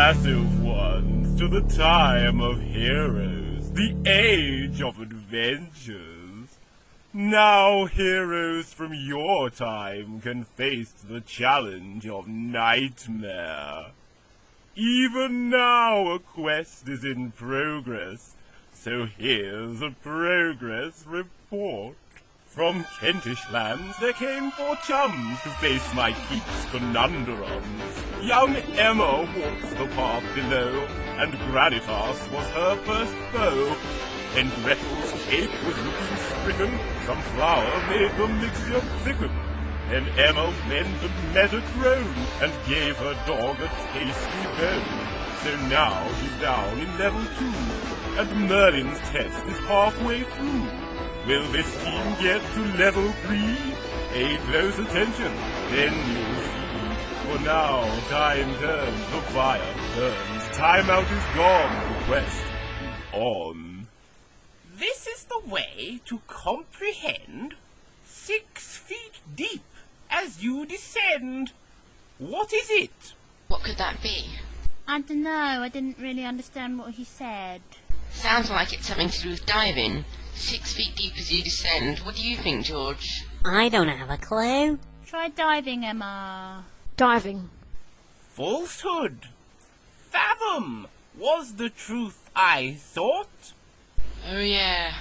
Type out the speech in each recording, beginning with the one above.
passive ones, to the time of heroes, the age of adventures. Now heroes from your time can face the challenge of Knightmare. Even now a quest is in progress, so here's a progress report. From Kentish lands there came 4 chums to face my keep's conundrums. Young Emma walks the path below, and Granitas was her first foe. Then Gretel's cake was looking stricken, some flour made the mixture thicken. Then Emma went and met a crone, and gave her dog a tasty bone. So now he's down in level 2, and Merlin's test is halfway through. Will this team get to level 3? Pay close attention, then you'll see. For now, time turns, the fire burns. Timeout is gone, the quest is on. This is the way to comprehend 6 feet deep as you descend. What is it? What could that be? I don't know, I didn't really understand what he said. Sounds like it's something to do with diving. 6 feet deep as you descend. What do you think, George? I don't have a clue. Try diving, Emma. Diving. Falsehood. Fathom was the truth I thought. Oh yeah.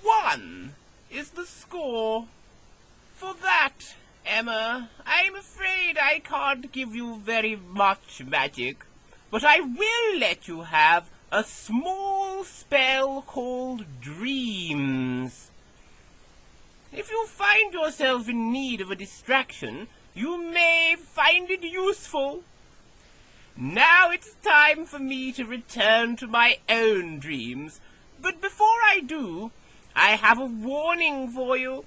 1 is the score. For that, Emma, I'm afraid I can't give you very much magic, but I will let you have a small spell called Dreams. If you find yourself in need of a distraction, you may find it useful. Now it's time for me to return to my own dreams, but before I do, I have a warning for you.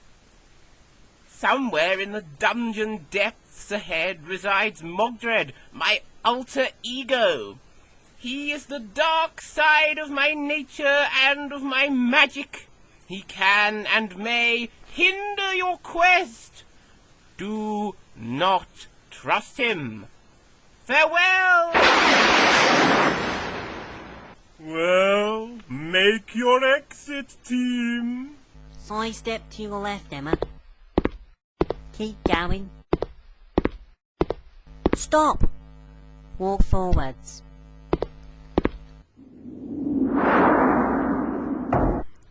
Somewhere in the dungeon depths ahead resides Mogdred, my alter ego. He is the dark side of my nature and of my magic. He can and may hinder your quest. Do not trust him. Farewell! Well, make your exit, team. Side step to your left, Emma. Keep going. Stop! Walk forwards.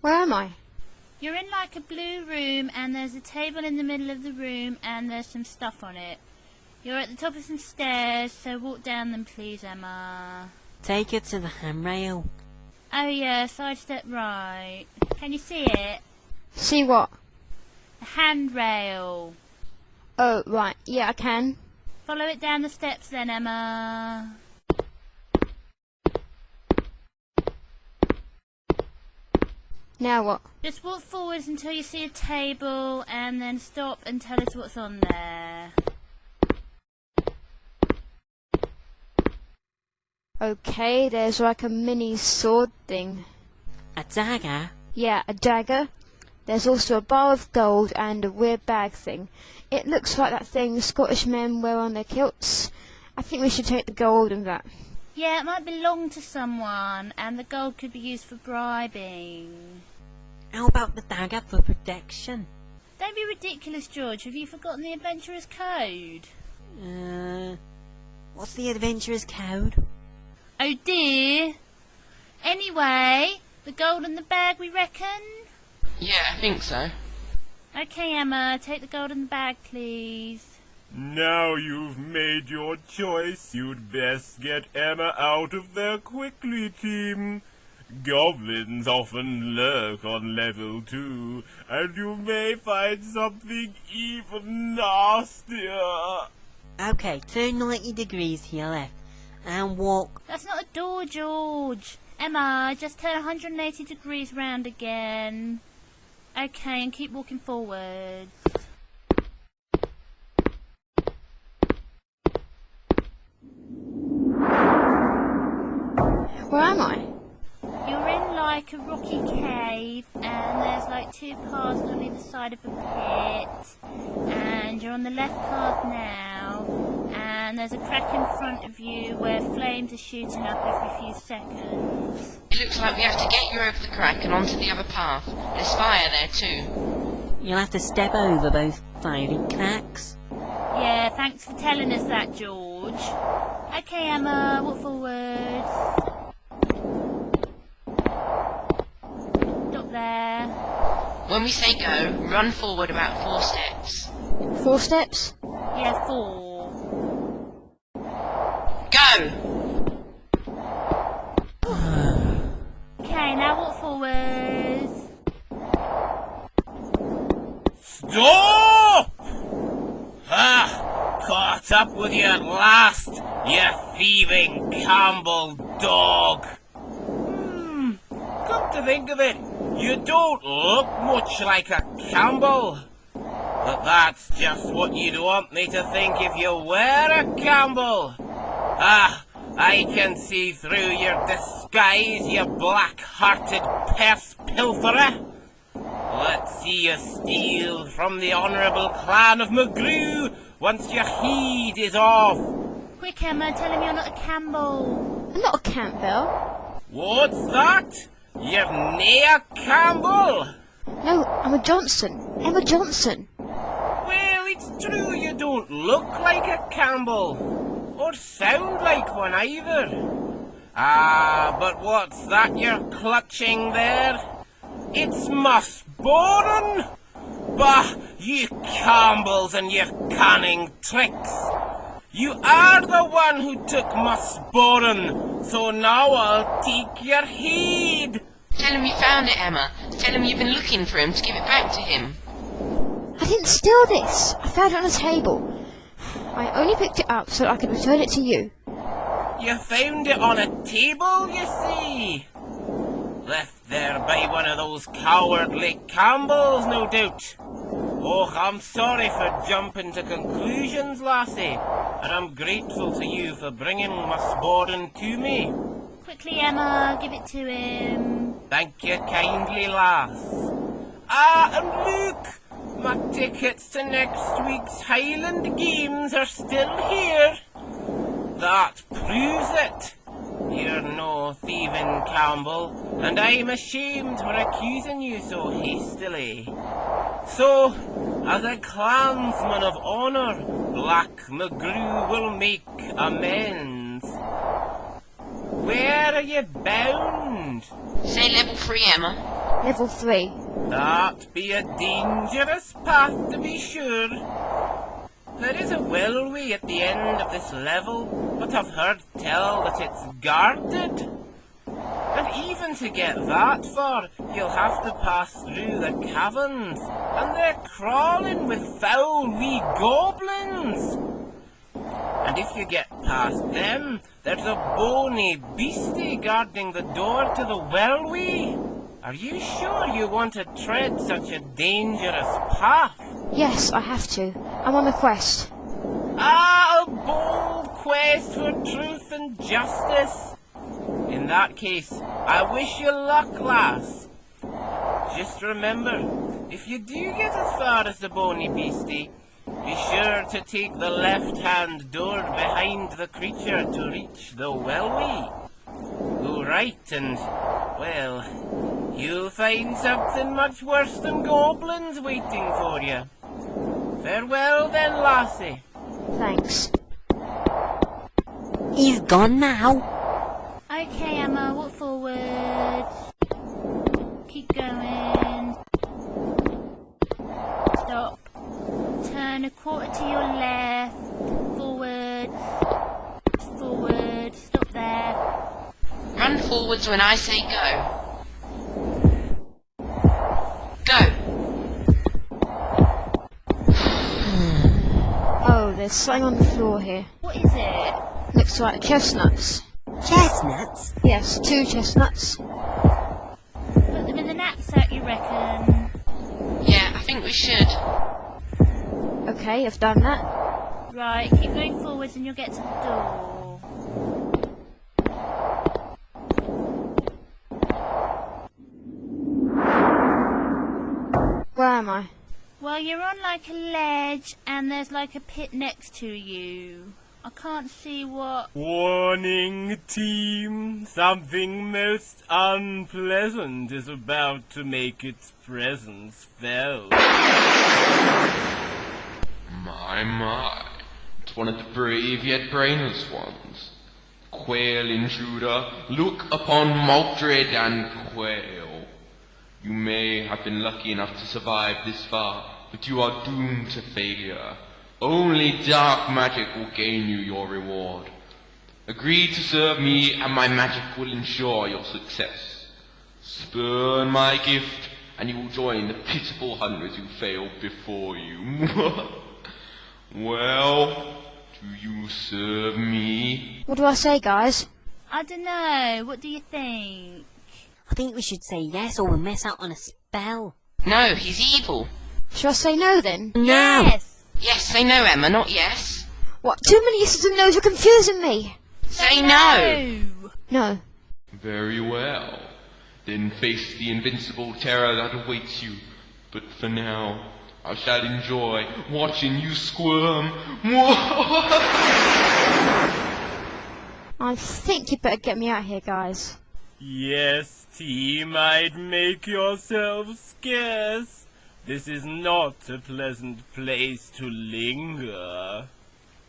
Where am I? You're in like a blue room, and there's a table in the middle of the room, and there's some stuff on it. You're at the top of some stairs, so walk down them please, Emma. Take it to the handrail. Oh yeah, side step right. Can you see it? See what? A handrail. Oh, right. Yeah, I can. Follow it down the steps then, Emma. Now what? Just walk forwards until you see a table, and then stop and tell us what's on there. Okay, there's like a mini sword thing. A dagger? Yeah, a dagger. There's also a bar of gold and a weird bag thing. It looks like that thing Scottish men wear on their kilts. I think we should take the gold and that. Yeah, it might belong to someone, and the gold could be used for bribing. How about the dagger for protection? Don't be ridiculous, George. Have you forgotten the adventurer's code? What's the adventurer's code? Oh dear. Anyway, the gold in the bag, we reckon? Yeah, I think so. Okay, Emma, take the gold in the bag, please. Now you've made your choice, you'd best get Emma out of there quickly, team. Goblins often lurk on level 2, and you may find something even nastier. Okay, turn 90 degrees to your left, and walk. That's not a door, George. Emma, just turn 180 degrees round again. Okay, and keep walking forwards. Where am I? You're in like a rocky cave, and there's like 2 paths on either side of a pit, and second. You're on the left path now, and there's a crack in front of you where flames are shooting up every few seconds. It looks like we have to get you over the crack and onto the other path. There's fire there too. You'll have to step over both fiery cracks. Yeah, thanks for telling us that, George. Okay, Emma, walk forward. Stop there. When we say go, run forward about 4 steps. 4 steps? Yeah, 4. Go! Okay, now walk forward. Stop! Ah, caught up with you at last, you thieving Campbell dog. Come to think of it, you don't look much like a Campbell. But that's just what you'd want me to think if you were a Campbell. Ah, I can see through your disguise, you black-hearted purse pilferer. Let's see you steal from the honourable clan of McGrew once your heed is off. Quick, Emma, tell him you're not a Campbell. I'm not a Campbell. What's that? You're nae a Campbell? No, I'm a Johnson. Emma Johnson. Well, it's true you don't look like a Campbell. Or sound like one either. Ah, but what's that you're clutching there? It's Mossbourne! Bah, you Campbells and your cunning tricks! You are the one who took Mossbourne, so now I'll take your heed! Tell him you found it, Emma. Tell him you've been looking for him to give it back to him. I didn't steal this. I found it on a table. I only picked it up so I could return it to you. You found it on a table, you see? Left there by one of those cowardly Campbells, no doubt. Oh, I'm sorry for jumping to conclusions, lassie, and I'm grateful to you for bringing Mossbourne to me. Quickly, Emma, give it to him. Thank you kindly, lass. Ah, and look! My tickets to next week's Highland Games are still here. That proves it. You're no thieving Campbell, and I'm ashamed for accusing you so hastily. So, as a clansman of honour, Black McGrew will make amends. Where are you bound? Say level 3, Emma. Level 3. That be a dangerous path, to be sure. There is a wellway at the end of this level, but I've heard tell that it's guarded. And even to get that far, you'll have to pass through the caverns, and they're crawling with foul wee goblins. And if you get past them, there's a bony beastie guarding the door to the wellway. Are you sure you want to tread such a dangerous path? Yes, I have to. I'm on a quest. Ah, a bold quest for truth and justice. In that case, I wish you luck, lass. Just remember, if you do get as far as the bony beastie, be sure to take the left-hand door behind the creature to reach the wellway. Go right and, well, you'll find something much worse than goblins waiting for you. Farewell then, lassie. Thanks. He's gone now. Okay, Emma, walk forward. Keep going. Stop. Turn a quarter to your left. Forward. Forward. Stop there. Run forwards when I say go. Go! Oh, there's something on the floor here. What is it? Looks like chestnuts. Chestnuts? Yes, 2 chestnuts. Put them in the knapsack, you reckon? Yeah, I think we should. Okay, I've done that. Right, keep going forwards and you'll get to the door. Where am I? Well, you're on like a ledge and there's like a pit next to you. I can't see what... Warning, team. Something most unpleasant is about to make its presence felt. My. It's one of the brave yet brainless ones. Quail intruder, look upon Mogdred and quail. You may have been lucky enough to survive this far, but you are doomed to failure. Only dark magic will gain you your reward. Agree to serve me, and my magic will ensure your success. Spurn my gift, and you will join the pitiful hundreds who failed before you. Well, do you serve me? What do I say, guys? I don't know. What do you think? I think we should say yes or we'll miss out on a spell. No, he's evil. Shall I say no then? No! Yes! Yes, say no, Emma, not yes. What? Too many yeses and no's are confusing me. Say no! No. Very well. Then face the invincible terror that awaits you. But for now, I shall enjoy watching you squirm. I think you'd better get me out of here, guys. Yes, team, I'd make yourselves scarce. This is not a pleasant place to linger.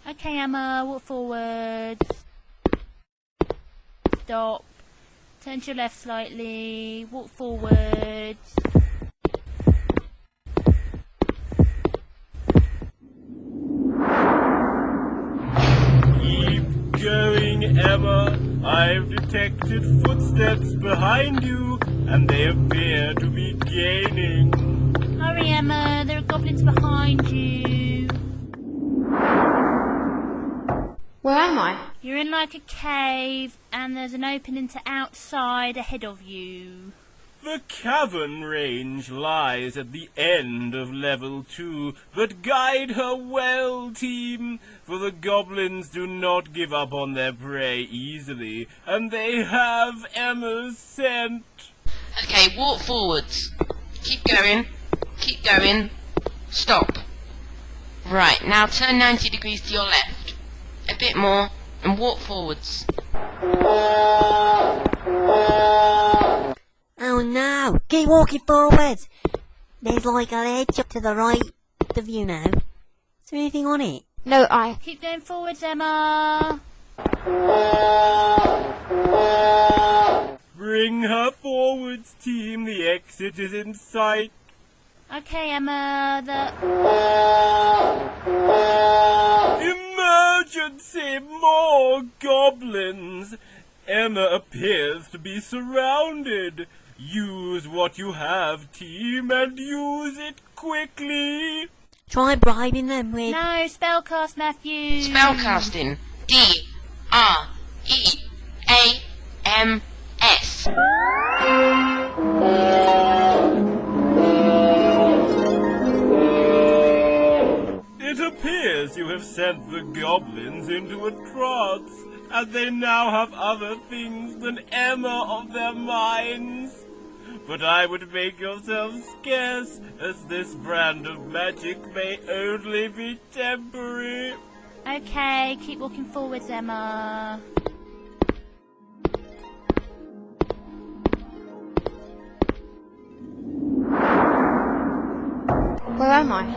Okay, Emma, walk forward. Stop. Turn to your left slightly. Walk forward. Keep going, Emma. I've detected footsteps behind you, and they appear to be gaining. Hurry, Emma, there are goblins behind you. Where am I? You're in like a cave, and there's an opening to outside ahead of you. The cavern range lies at the end of level 2, but guide her well, team, for the goblins do not give up on their prey easily, and they have Emma's scent. Okay, walk forwards. Keep going. Keep going. Stop. Right, now turn 90 degrees to your left. A bit more, and walk forwards. Oh no! Keep walking forwards! There's like a ledge up to the right of you now. Is there anything on it? No, I... Keep going forwards, Emma. Bring her forwards, team. The exit is in sight. Okay, Emma, Emergency! More goblins! Emma appears to be surrounded. Use what you have, team, and use it quickly. Try bribing them with... No, spellcast, Matthew. Spellcasting. D-R-E-A-M-S. It appears you have sent the goblins into a trance, and they now have other things than Emma on their minds. But I would make yourself scarce, as this brand of magic may only be temporary. Okay, keep walking forwards, Emma. Where am I?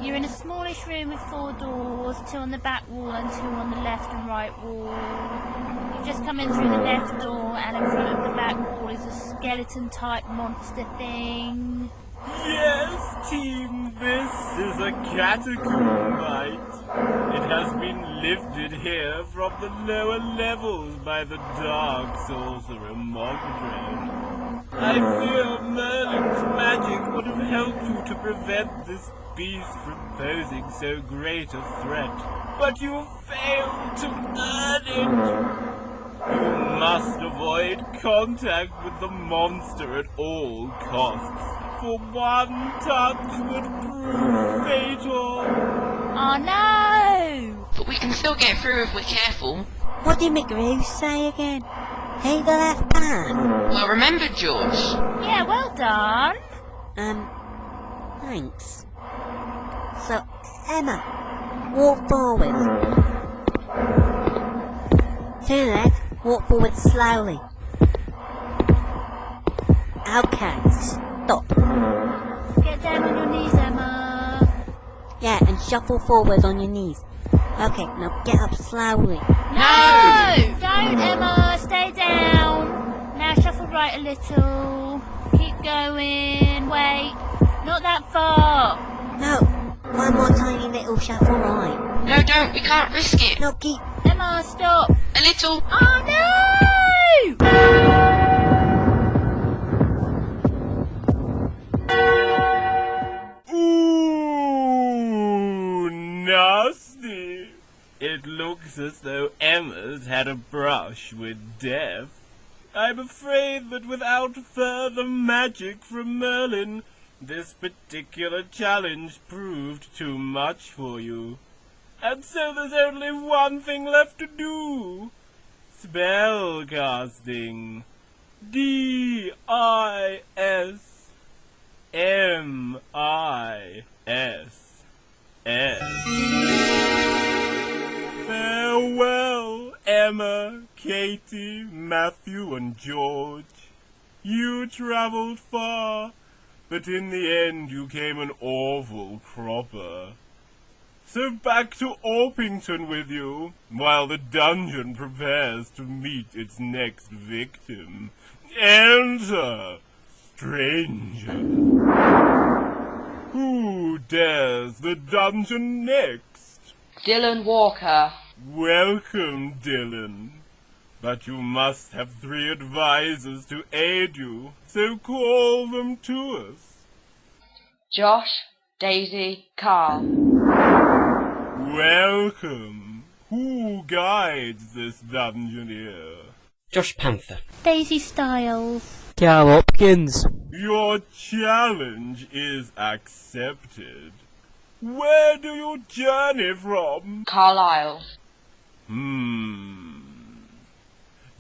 You're in a smallish room with 4 doors, 2 on the back wall and 2 on the left and right wall. You've just come in through the left door, and in front of the back wall is a skeleton-type monster thing. Yes, team, this is a catacomb bite. It has been lifted here from the lower levels by the dark sorcerer Mogdred. I fear Merlin's magic would have helped you to prevent this beast from posing so great a threat, but you failed to earn it. You must avoid contact with the monster at all costs, for one touch would prove fatal. Oh no! But we can still get through if we're careful. What did McGrew say again? Take the left path. Well, remember, George. Yeah, well done. Thanks. So, Emma, walk forward. Turn left, walk forward slowly. Okay, stop. Get down on your knees, Emma. Yeah, and shuffle forward on your knees. Okay, now get up slowly. No! Don't, Emma. Stay down. Now shuffle right a little. Keep going. Wait. Not that far. No, one more tiny little shuffle right. No, don't. We can't risk it. No, keep. Emma, stop. A little. Oh, no! Ooh, nasty. It looks as though Emma's had a brush with death. I'm afraid that without further magic from Merlin, this particular challenge proved too much for you. And so there's only one thing left to do. Spell casting. D-I-S-M-I-S-S. Farewell, Emma, Katie, Matthew, and George. You travelled far, but in the end you came an awful cropper. So back to Orpington with you, while the dungeon prepares to meet its next victim. Enter, stranger. Who dares the dungeon next? Dylon Walker. Welcome, Dylon. But you must have 3 advisors to aid you, so call them to us. Josh, Daisy, Karl. Welcome. Who guides this dungeon here? Josh Panther. Daisy Styles. Karl Hopkins. Your challenge is accepted. Where do you journey from? Carlisle.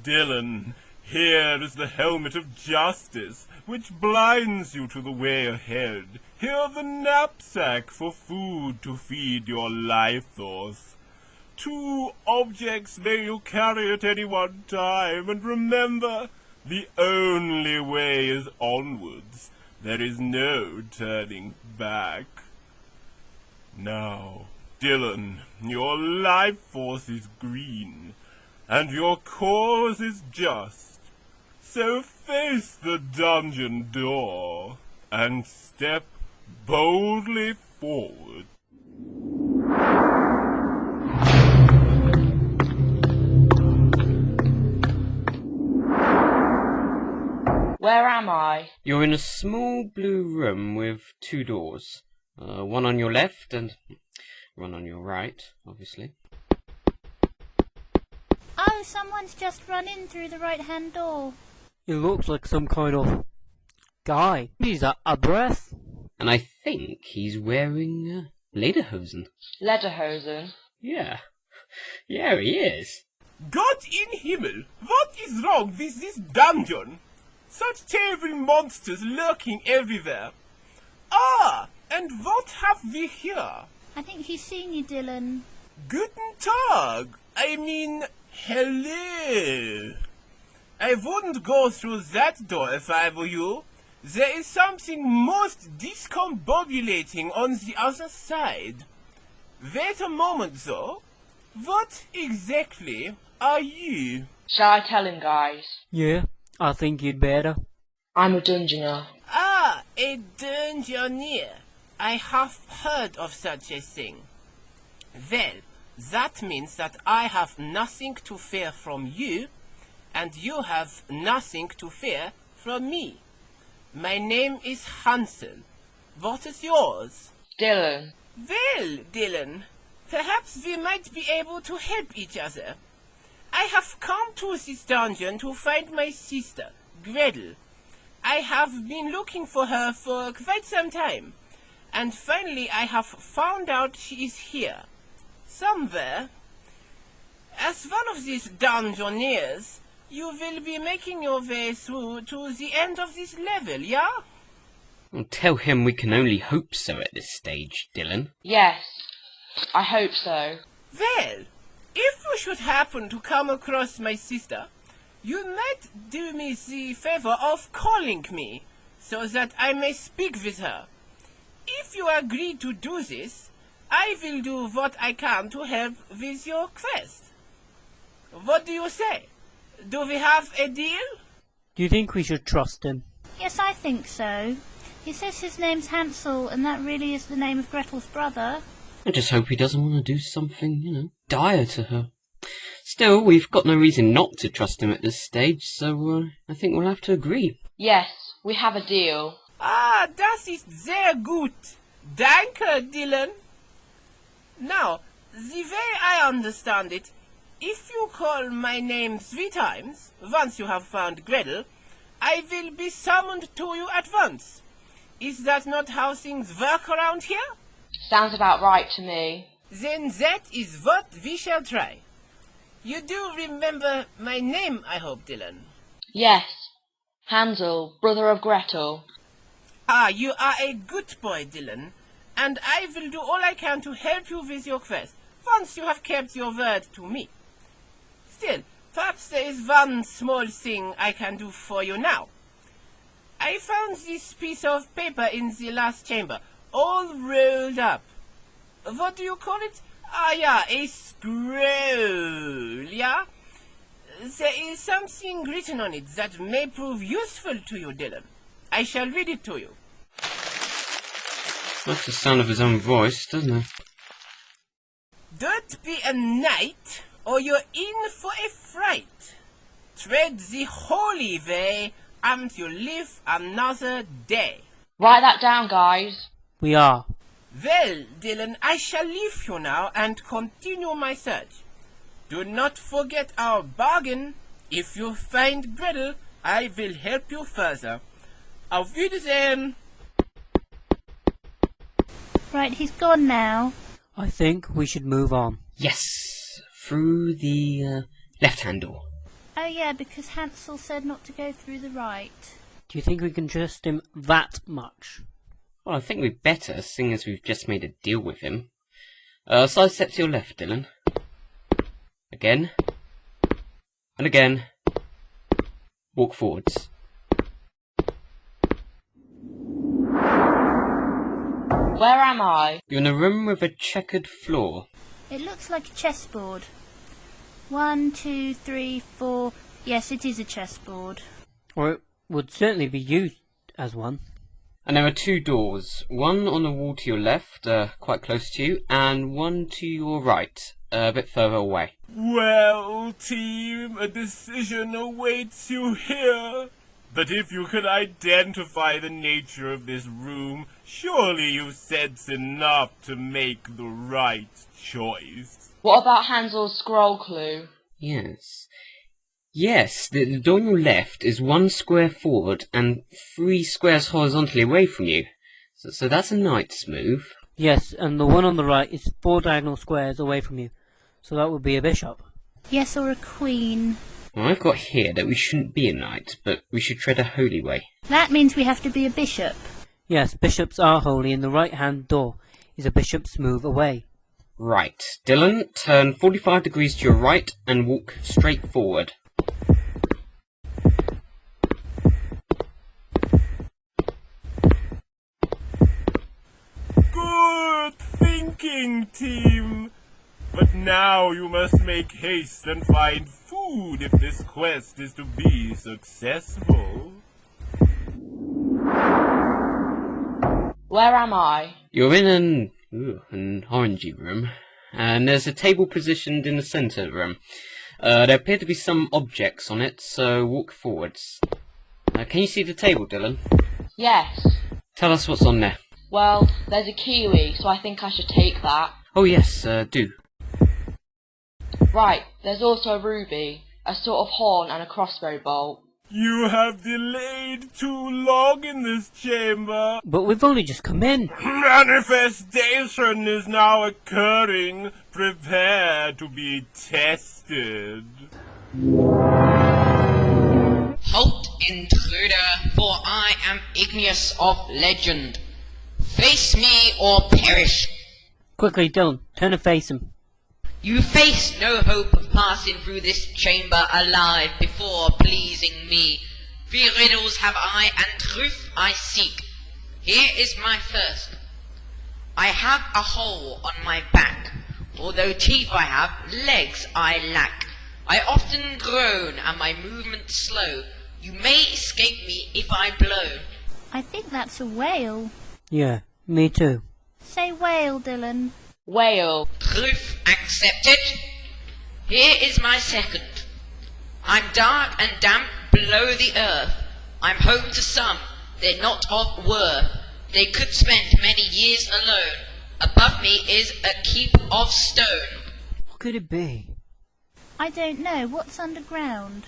Dylon, here is the helmet of justice, which blinds you to the way ahead. Here the knapsack for food to feed your life force. 2 objects may you carry at any one time, and remember, the only way is onwards. There is no turning back. Now, Dylon, your life force is green, and your cause is just. So face the dungeon door, and step boldly forward. Where am I? You're in a small blue room with 2 doors. One on your left and one on your right, obviously. Oh, someone's just run in through the right-hand door. He looks like some kind of guy. He's a breath. And I think he's wearing lederhosen. Lederhosen. Yeah. Yeah, he is. God in Himmel, what is wrong with this dungeon? Such terrible monsters lurking everywhere. Ah, and what have we here? I think he's seen you, Dylon. Guten Tag. I mean, hello. I wouldn't go through that door if I were you. There is something most discombobulating on the other side. Wait a moment, though. What exactly are you? Shall I tell him, guys? Yeah, I think you'd better. I'm a dungeoner. Ah, a dungeoneer. I have heard of such a thing. Well, that means that I have nothing to fear from you, and you have nothing to fear from me. My name is Hansel. What is yours? Dylon. Well, Dylon, perhaps we might be able to help each other. I have come to this dungeon to find my sister, Gretel. I have been looking for her for quite some time, and finally I have found out she is here, somewhere. As one of these dungeoneers, you will be making your way through to the end of this level, yeah? Well, tell him we can only hope so at this stage, Dylon. Yes, I hope so. Well, if you should happen to come across my sister, you might do me the favor of calling me, so that I may speak with her. If you agree to do this, I will do what I can to help with your quest. What do you say? Do we have a deal? Do you think we should trust him? Yes, I think so. He says his name's Hansel, and that really is the name of Gretel's brother. I just hope he doesn't want to do something, dire to her. Still, we've got no reason not to trust him at this stage, so I think we'll have to agree. Yes, we have a deal. Ah, das ist sehr gut. Danke, Dylon. Now, the way I understand it, if you call my name 3 times, once you have found Gretel, I will be summoned to you at once. Is that not how things work around here? Sounds about right to me. Then that is what we shall try. You do remember my name, I hope, Dylon. Yes, Hansel, brother of Gretel. Ah, you are a good boy, Dylon, and I will do all I can to help you with your quest, once you have kept your word to me. Still, perhaps there is one small thing I can do for you now. I found this piece of paper in the last chamber, all rolled up. What do you call it? Ah, yeah, a scroll, yeah? There is something written on it that may prove useful to you, Dylon. I shall read it to you. That's the sound of his own voice, doesn't it? Don't be a knight, or you're in for a fright. Tread the holy way, and you live another day. Write that down, guys. We are. Well, Dylon, I shall leave you now and continue my search. Do not forget our bargain. If you find Gretel, I will help you further. Auf Wiedersehen! Right, he's gone now. I think we should move on. Yes, through the left-hand door. Oh yeah, because Hansel said not to go through the right. Do you think we can trust him that much? Well, I think we'd better, seeing as we've just made a deal with him. Sidestep to your left, Dylon. Again. And again. Walk forwards. Where am I? You're in a room with a checkered floor. It looks like a chessboard. 1, 2, 3, 4. Yes, it is a chessboard. Or it would certainly be used as one. And there are 2 doors. One on the wall to your left, quite close to you, and one to your right, a bit further away. Well, team, a decision awaits you here. But if you can identify the nature of this room, surely you've sense enough to make the right choice. What about Hansel's scroll clue? Yes. Yes, the door on your left is 1 square forward and 3 squares horizontally away from you. So that's a knight's move. Yes, and the one on the right is 4 diagonal squares away from you. So that would be a bishop. Yes, or a queen. Well, I've got here that we shouldn't be a knight, but we should tread a holy way. That means we have to be a bishop. Yes, bishops are holy, and the right-hand door is a bishop's move away. Right. Dylon, turn 45 degrees to your right and walk straight forward. Good thinking, team. But now you must make haste and find food if this quest is to be successful. Where am I? You're in an orangey room, and there's a table positioned in the centre of the room. There appear to be some objects on it, so walk forwards. Can you see the table, Dylon? Yes. Tell us what's on there. Well, there's a kiwi, so I think I should take that. Oh yes, do. Right, there's also a ruby, a sort of horn and a crossbow bolt. You have delayed too long in this chamber. But we've only just come in. Manifestation is now occurring. Prepare to be tested. Halt intruder, for I am Igneous of legend. Face me or perish. Quickly, Dylon, turn and face him. You face no hope of passing through this chamber alive before pleasing me. 3 riddles have I, and truth I seek. Here is my first. I have a hole on my back. Although teeth I have, legs I lack. I often groan, and my movements slow. You may escape me if I blow. I think that's a whale. Yeah, me too. Say whale, Dylon. Whale. Truth accepted. Here is my second. I'm dark and damp below the earth. I'm home to some, they're not of worth. They could spend many years alone. Above me is a keep of stone. What could it be? I don't know. What's underground?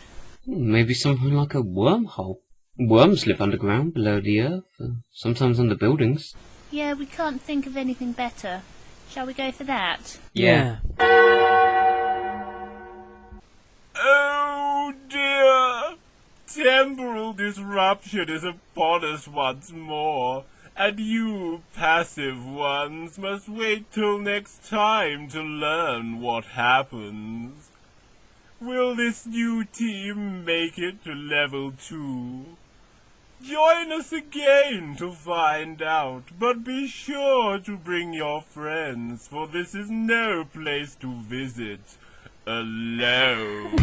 Maybe something like a wormhole. Worms live underground, below the earth, sometimes under buildings. Yeah, we can't think of anything better. Shall we go for that? Yeah. Oh dear! Temporal disruption is upon us once more, and you passive ones must wait till next time to learn what happens. Will this new team make it to level 2? Join us again to find out, but be sure to bring your friends, for this is no place to visit alone.